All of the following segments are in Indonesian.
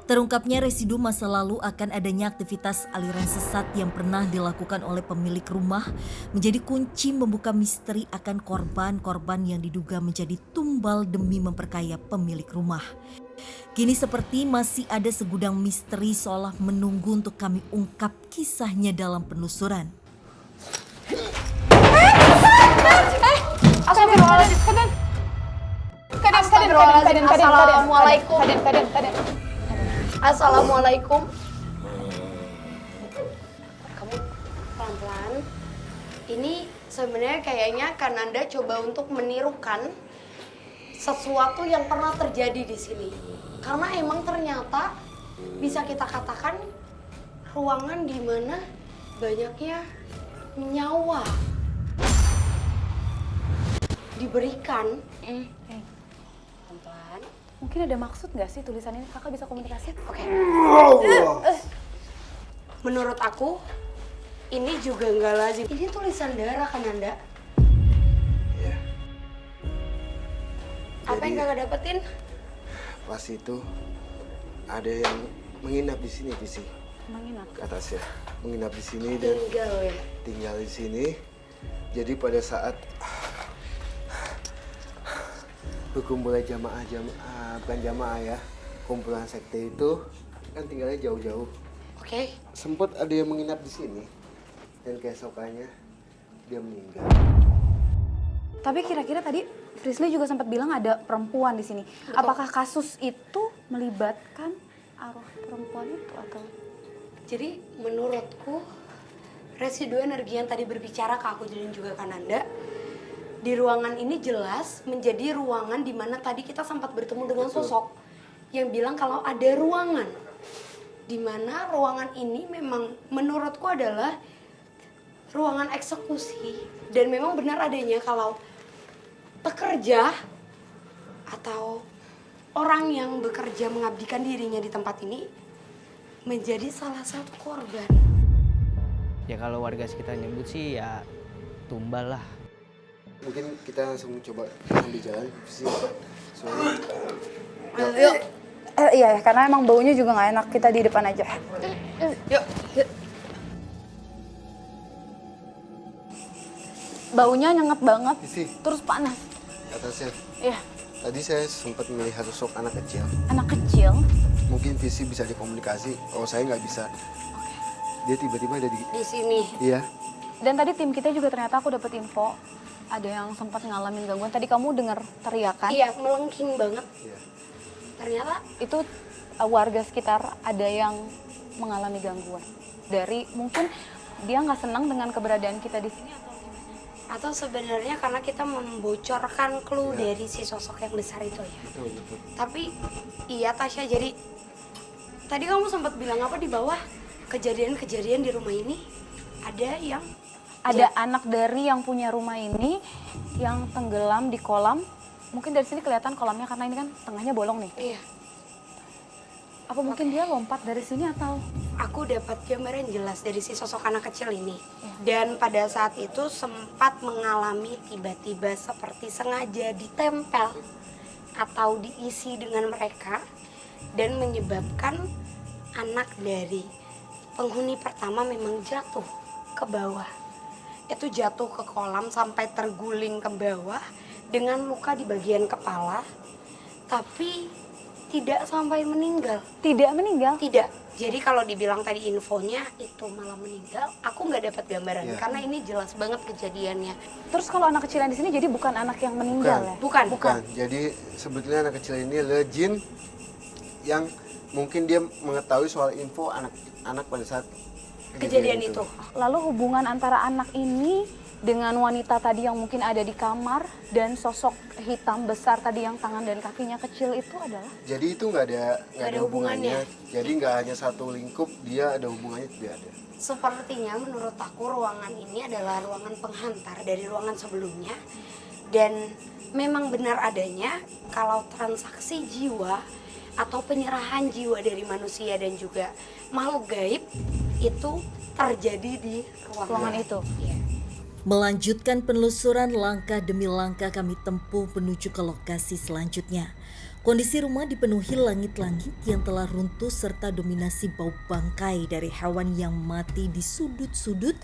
Terungkapnya residu masa lalu akan adanya aktivitas aliran sesat yang pernah dilakukan oleh pemilik rumah menjadi kunci membuka misteri akan korban-korban yang diduga menjadi tumbal demi memperkaya pemilik rumah. Kini seperti masih ada segudang misteri seolah menunggu untuk kami ungkap kisahnya dalam penelusuran. Astagfirullahaladzim. Assalamualaikum. Assalamualaikum. Kamu pelan-pelan. Ini sebenarnya kayaknya Kananda coba untuk menirukan sesuatu yang pernah terjadi di sini. Karena emang ternyata bisa kita katakan ruangan di mana banyaknya nyawa diberikan. Pelan-pelan. Mungkin ada maksud nggak sih tulisan ini? Kakak bisa komunikasi? Oke. Menurut aku, ini juga nggak lazim. Ini tulisan darah kan, Anda? Iya. Apa yang kakak dapetin? Pas itu ada yang menginap di sini, Visi. Menginap. Ke atas ya. Menginap di sini dan tinggal di sini. Jadi pada saat berkumpulnya bukan jamaah ya, kumpulan sekte itu kan tinggalnya jauh-jauh. Oke. Sempat ada yang menginap di sini dan keesokannya dia meninggal. Tapi kira-kira tadi Frisly juga sempat bilang ada perempuan di sini. Apakah kasus itu melibatkan arwah perempuan itu atau? Jadi menurutku residu energi yang tadi berbicara ke aku dan juga Kananda di ruangan ini jelas menjadi ruangan di mana tadi kita sempat bertemu dengan sosok yang bilang kalau ada ruangan di mana ruangan ini memang menurutku adalah ruangan eksekusi dan memang benar adanya kalau pekerja atau orang yang bekerja mengabdikan dirinya di tempat ini menjadi salah satu korban. Ya kalau warga sekitar nyebut sih ya tumbal lah. Mungkin kita langsung coba ambil jalan sih. Soalnya Yuk. Iya ya, karena emang baunya juga nggak enak. Kita di depan aja. Yuk. Baunya nyengat banget, Visi, terus panas. atasnya. Iya, Tadi saya sempat melihat sosok anak kecil. anak kecil. Mungkin Visi bisa dikomunikasi. Oh, saya nggak bisa. Dia tiba-tiba ada di... Di sini. Iya. Dan tadi tim kita juga ternyata aku dapat info ada yang sempat ngalamin gangguan. Tadi kamu dengar teriakan? Iya, melengking banget. Iya. Ternyata Itu warga sekitar ada yang mengalami gangguan. Dari mungkin dia nggak senang dengan keberadaan kita di sini atau gimana? atau sebenarnya karena kita membocorkan clue dari si sosok yang besar itu ya. Betul. Tapi iya Tasya, jadi tadi kamu sempat bilang apa di bawah kejadian-kejadian di rumah ini ada yang Ada anak dari yang punya rumah ini yang tenggelam di kolam. Mungkin dari sini kelihatan kolamnya karena ini kan tengahnya bolong nih. iya. Apa mungkin dia lompat dari sini atau? Aku dapat gambaran jelas dari si sosok anak kecil ini. Dan pada saat itu sempat mengalami tiba-tiba seperti sengaja ditempel atau diisi dengan mereka dan menyebabkan anak dari penghuni pertama memang jatuh ke bawah. Itu jatuh ke kolam sampai terguling ke bawah dengan luka di bagian kepala, tapi tidak sampai meninggal. Tidak meninggal. Tidak. Jadi kalau dibilang tadi infonya itu malah meninggal, aku nggak dapat gambaran karena ini jelas banget kejadiannya. Terus kalau anak kecil yang di sini jadi bukan anak yang meninggal ya? Bukan. Bukan. Jadi sebetulnya anak kecil ini adalah jin yang mungkin dia mengetahui soal info anak pada saat Kejadian itu. Lalu hubungan antara anak ini dengan wanita tadi yang mungkin ada di kamar dan sosok hitam besar tadi yang tangan dan kakinya kecil itu adalah? Jadi itu nggak ada hubungannya. hubungannya. Jadi nggak hanya satu lingkup, dia ada hubungannya, tidak ada. Sepertinya menurut aku ruangan ini adalah ruangan penghantar dari ruangan sebelumnya. Dan memang benar adanya kalau transaksi jiwa atau penyerahan jiwa dari manusia dan juga makhluk gaib itu terjadi di ruangan Ruangan itu? Iya. Melanjutkan penelusuran langkah demi langkah kami tempuh menuju ke lokasi selanjutnya. Kondisi rumah dipenuhi langit-langit yang telah runtuh serta dominasi bau bangkai dari hewan yang mati di sudut-sudut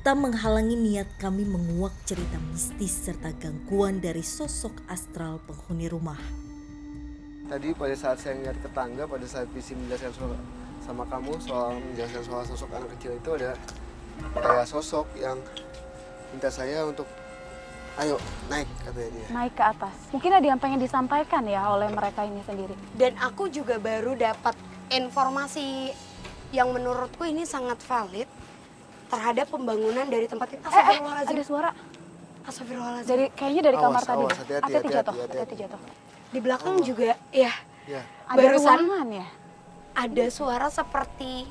tak menghalangi niat kami menguak cerita mistis serta gangguan dari sosok astral penghuni rumah. Tadi pada saat saya ngeliat ke tangga, pada saat Visi menjelaskan sama kamu soal menjelaskan soal sosok anak kecil itu ada kayak sosok yang minta saya untuk ayo naik, katanya dia. Naik ke atas. Mungkin ada yang pengen disampaikan ya oleh mereka ini sendiri. Dan aku juga baru dapat informasi yang menurutku ini sangat valid terhadap pembangunan dari tempat itu. Astagfirullahaladzim. Ada suara. Astagfirullahaladzim. Kayaknya dari kamar Awas, tadi. awas, deh. hati-hati, Hati-hati jatuh. hati-hati. Hati-hati jatuh. Di belakang juga, ya, Ya, Ada Barusan- ruangan ya? ada suara seperti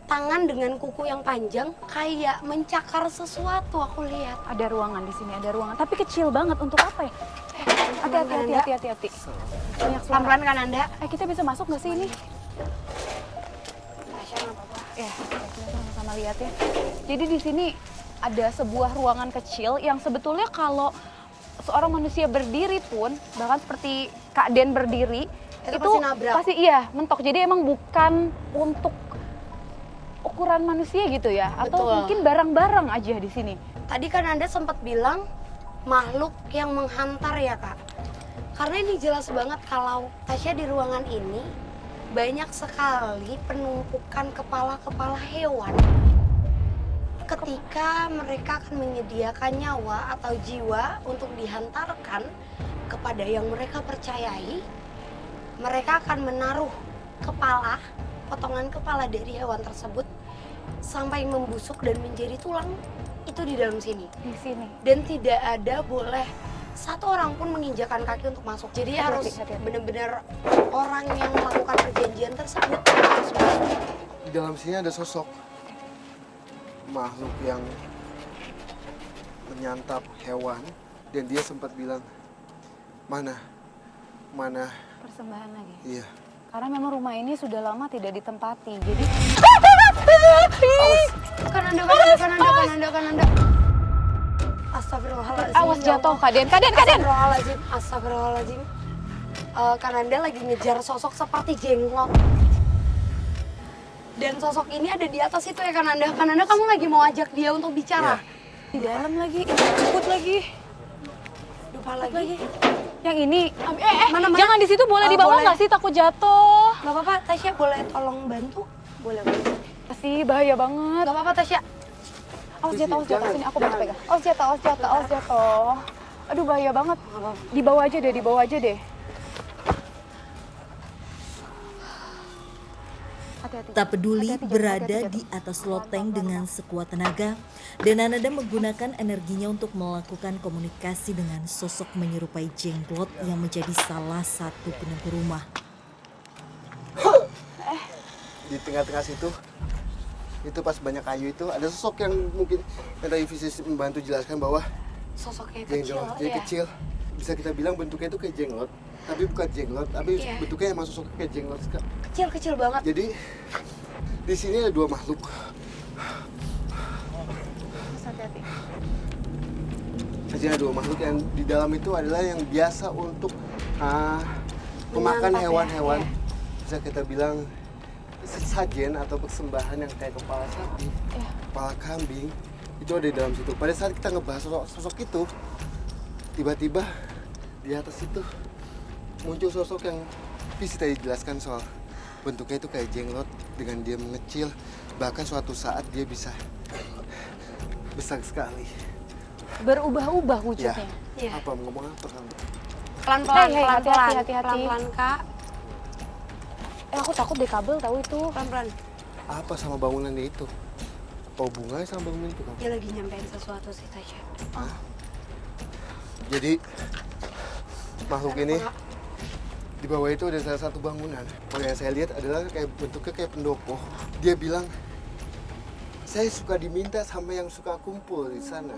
tangan dengan kuku yang panjang kayak mencakar sesuatu, aku lihat. Ada ruangan di sini, ada ruangan. Tapi kecil banget, untuk apa ya? Hati-hati. Banyak suara. Pelan-pelan kan Anda? Kita bisa masuk nggak sih ini? Tasya nggak apa-apa. Ya, kita sama-sama lihat ya. Jadi di sini ada sebuah ruangan kecil yang sebetulnya kalau seorang manusia berdiri pun, bahkan seperti Kak Den berdiri, Itu pasti nabrak. pasti iya mentok. Jadi emang bukan untuk ukuran manusia gitu ya, atau Betul. mungkin barang-barang aja di sini. Tadi kan Anda sempat bilang makhluk yang menghantar ya Kak. Karena ini jelas banget kalau Tasya di ruangan ini banyak sekali penumpukan kepala-kepala hewan. Ketika mereka akan menyediakan nyawa atau jiwa untuk dihantarkan kepada yang mereka percayai, mereka akan menaruh kepala, potongan kepala dari hewan tersebut sampai membusuk dan menjadi tulang itu di dalam sini. Di sini. Dan tidak ada boleh satu orang pun menginjakan kaki untuk masuk. Jadi harus hati-hati. benar-benar orang yang melakukan perjanjian tersebut harus masuk. di dalam sini ada sosok makhluk yang menyantap hewan dan dia sempat bilang mana Persembahan lagi. iya. Karena memang rumah ini sudah lama tidak ditempati. Jadi Kan anda. Astagfirullahaladzim. awas ya jatuh, Allah. Kak Den. Astagfirullahaladzim. Kananda lagi ngejar sosok seperti jenglot. Dan sosok ini ada di atas itu ya Kananda. Kananda kamu lagi mau ajak dia untuk bicara. di dalam lagi, ikut lagi. Lupa lagi. Yang ini, Mana? jangan di situ, boleh di bawah Boleh. nggak sih, takut jatuh. Gak apa-apa, Tasya boleh tolong bantu? Boleh. Pasti bahaya banget. Gak apa-apa Tasya. Awas jatuh. Jangan, Sini aku bantu jangan. pegang. Awas jatuh. Aduh bahaya banget. Di bawah aja deh. Hati-hati. Tak peduli Hati-hati, berada jatuh. di atas loteng dengan sekuat tenaga, dan Ananda menggunakan energinya untuk melakukan komunikasi dengan sosok menyerupai jenglot yang menjadi salah satu penunggu rumah. Di tengah-tengah situ itu pas banyak kayu itu ada sosok yang mungkin yang tadi Visi membantu jelaskan bahwa Sosoknya kecil jenglot jadi ya. kecil, bisa kita bilang bentuknya itu kayak jenglot tapi bukan jenglot, tapi Iya. bentuknya emang sosoknya kayak jenglot. Kecil banget. Jadi di sini ada dua makhluk. Hati-hati. Di sini ada dua makhluk yang di dalam itu adalah yang biasa untuk memakan Menyantap ya, hewan-hewan. iya. Bisa kita bilang sesajen atau persembahan yang kayak kepala sapi, Iya. kepala kambing, itu ada di dalam situ. Pada saat kita ngebahas sosok itu, tiba-tiba di atas itu muncul sosok yang Visi tadi jelaskan soal bentuknya itu kayak jenglot dengan dia mengecil, bahkan suatu saat dia bisa besar sekali. Berubah-ubah wujudnya. Iya. Apa mau ngomong apa kamu? Pelan-pelan, Hei, hati-hati. Pelan-pelan Kak. Aku takut deh kabel tahu itu. Pelan-pelan. Apa sama bangunannya itu? Apa hubungannya sama bangunan itu kamu? Dia lagi nyampein sesuatu sih Tasya. Jadi makhluk ini Kenapa, Kak? di bawah itu ada salah satu bangunan. Kalau yang saya lihat adalah kayak bentuknya kayak pendopo. Dia bilang, saya suka diminta sama yang suka kumpul di sana.